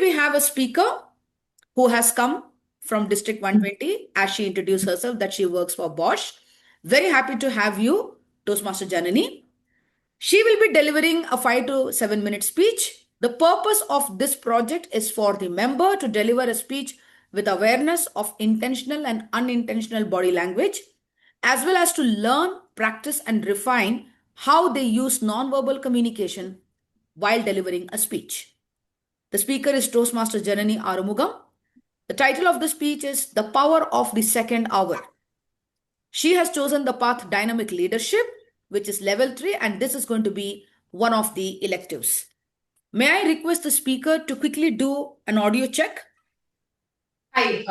we have a speaker who has come from District 120 as she introduced herself that she works for Bosch. Very happy to have you, Toastmaster Janani. She will be delivering a 5 to 7 minute speech. The purpose of this project is for the member to deliver a speech with awareness of intentional and unintentional body language, as well as to learn, practice, and refine how they use nonverbal communication while delivering a speech. The speaker is Toastmaster Janani Arumugam. The title of the speech is The Power of the Second Hour. She has chosen the path Dynamic Leadership, which is level 3, and this is going to be one of the electives. May I request the speaker to quickly do an audio check? Hi,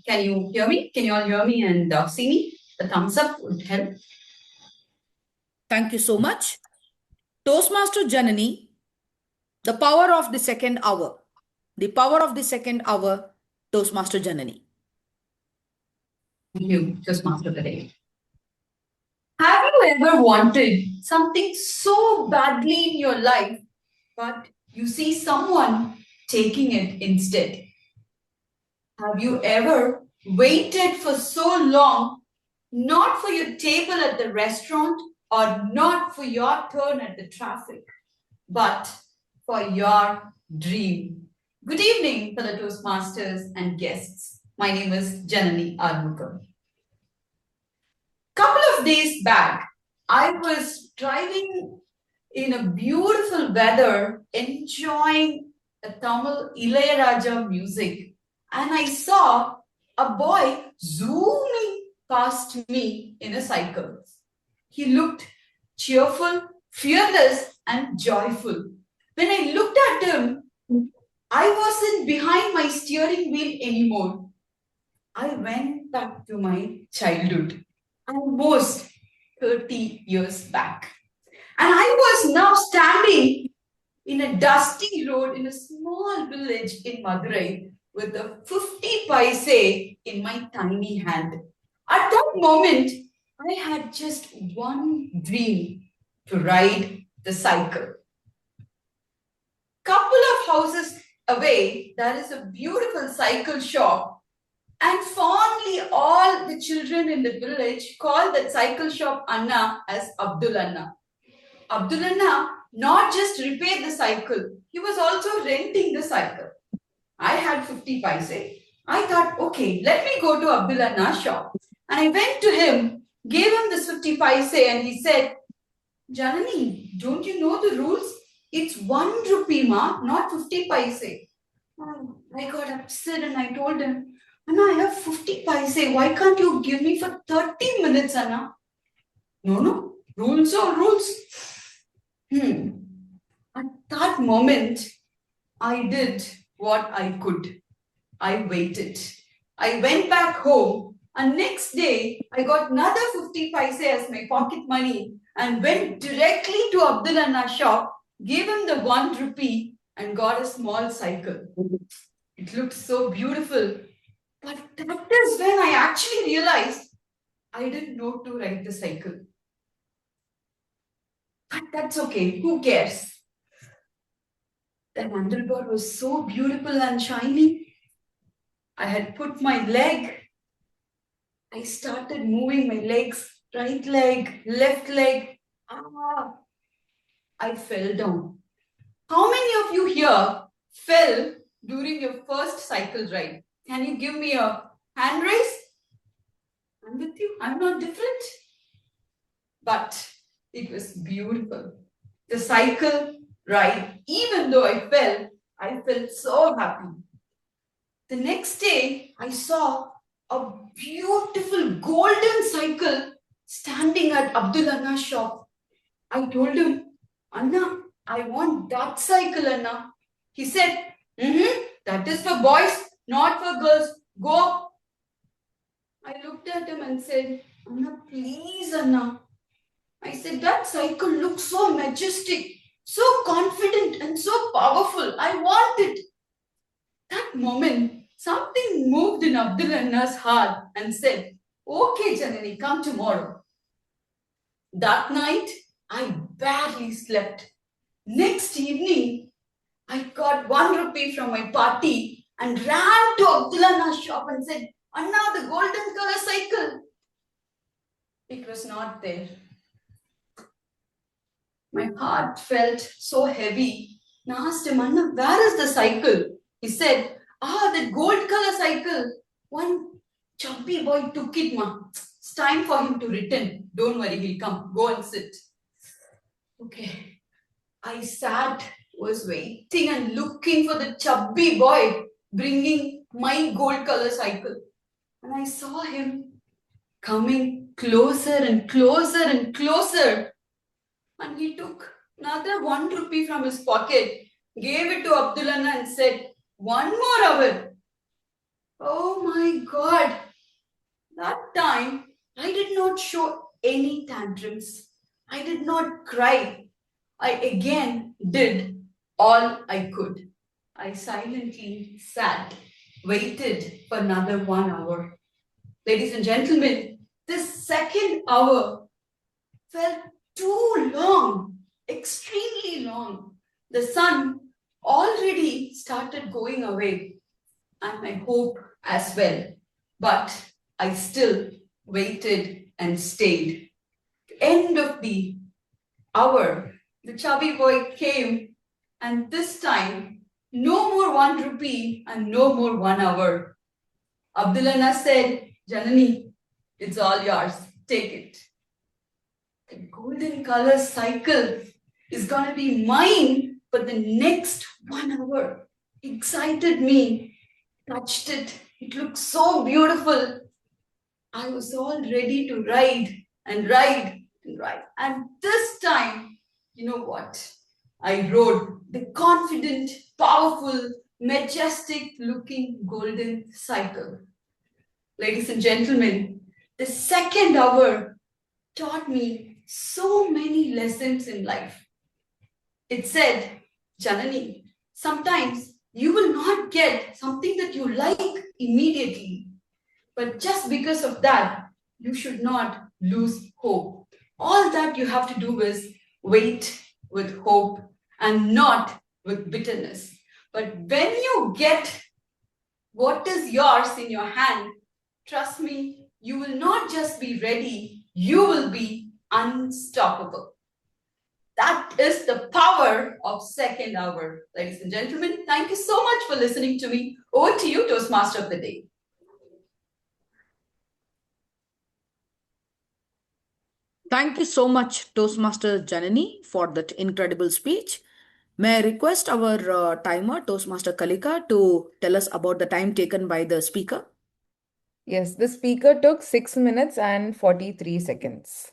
can you hear me? Can you all hear me and see me? The thumbs up would help. Thank you so much. Toastmaster Janani, the power of the second hour. The power of the second hour, Toastmaster Janani. Thank you, Toastmaster of the day. Have you ever wanted something so badly in your life, but you see someone taking it instead? Have you ever waited for so long, not for your table at the restaurant or not for your turn at the traffic, but for your dream? Good evening, fellow Toastmasters and guests. My name is Janani Arumugam. Couple of days back, I was driving in a beautiful weather, enjoying a Tamil Ilayaraja music, and I saw a boy zooming past me in a cycle. He looked cheerful, fearless, and joyful. When I looked at him, I wasn't behind my steering wheel anymore. I went back to my childhood, almost 30 years back. And I was now standing in a dusty road in a small village in Madurai with a 50 paise in my tiny hand. At that moment, I had just one dream: to ride the cycle. Couple of houses away, there is a beautiful cycle shop, and fondly all the children in the village call that cycle shop Anna as Abdul Anna. Abdul Anna not just repaired the cycle, he was also renting the cycle. I had 50 paise. I thought, okay, let me go to Abdul Anna's shop. And I went to him, gave him this 50 paise, and he said, Janani, don't you know the rules? It's 1 rupee, ma, not 50 paise. I got upset and I told him, Anna, I have 50 paise. Why can't you give me for 30 minutes, Anna? No, rules are rules. At that moment, I did what I could. I waited. I went back home, and next day, I got another 50 paise as my pocket money and went directly to Abdul Anna's shop, gave him the 1 rupee, and got a small cycle. It looked so beautiful. But that is when I actually realized I didn't know to ride the cycle. But that's okay. Who cares? The handlebar was so beautiful and shiny. I had put my leg. I started moving my legs, right leg, left leg. I fell down. How many of you here fell during your first cycle ride? Can you give me a hand raise? I'm with you. I'm not different. But it was beautiful. The cycle ride, even though I felt so happy. The next day, I saw a beautiful golden cycle standing at Abdul Anna's shop. I told him, Anna, I want that cycle, Anna. He said, that is for boys, not for girls. Go. I looked at him and said, Anna, please, Anna. I said, that cycle looks so majestic, so confident and so powerful. I want it. That moment, something moved in Abdul Anna's heart and said, okay, Janani, come tomorrow. That night, I barely slept. Next evening, I got 1 rupee from my party and ran to Abdullah's shop and said, Anna, the golden color cycle. It was not there. My heart felt so heavy. And I asked him, Anna, where is the cycle? He said, that gold color cycle. One chubby boy took it, ma. It's time for him to return. Don't worry, he'll come. Go and sit. Okay. I sat, was waiting and looking for the chubby boy bringing my gold color cycle. And I saw him coming closer and closer and closer. And he took another 1 rupee from his pocket, gave it to Abdullah and said, 1 more hour. Oh my God. That time, I did not show any tantrums. I did not cry. I again did all I could. I silently sat, waited for another 1 hour. Ladies and gentlemen, this second hour felt too long, extremely long. The sun already started going away, and my hope as well. But I still waited and stayed. End of the hour, the chubby boy came, and this time, no more 1 rupee and no more 1 hour. Abdullah said, Janani, it's all yours. Take it. The golden color cycle is going to be mine for the next 1 hour. Excited me, touched it. It looked so beautiful. I was all ready to ride and ride and ride. And this time, you know what? I rode the confident, powerful, majestic looking golden cycle. Ladies and gentlemen, the second hour taught me so many lessons in life. It said, Janani, sometimes you will not get something that you like immediately. But just because of that, you should not lose hope. All that you have to do is wait with hope and not with bitterness. But when you get what is yours in your hand, trust me, you will not just be ready, you will be unstoppable. That is the power of second hour. Ladies and gentlemen, thank you so much for listening to me. Over to you, Toastmaster of the Day. Thank you so much, Toastmaster Janani, for that incredible speech. May I request our timer, Toastmaster Kalika, to tell us about the time taken by the speaker? Yes, the speaker took 6 minutes and 43 seconds.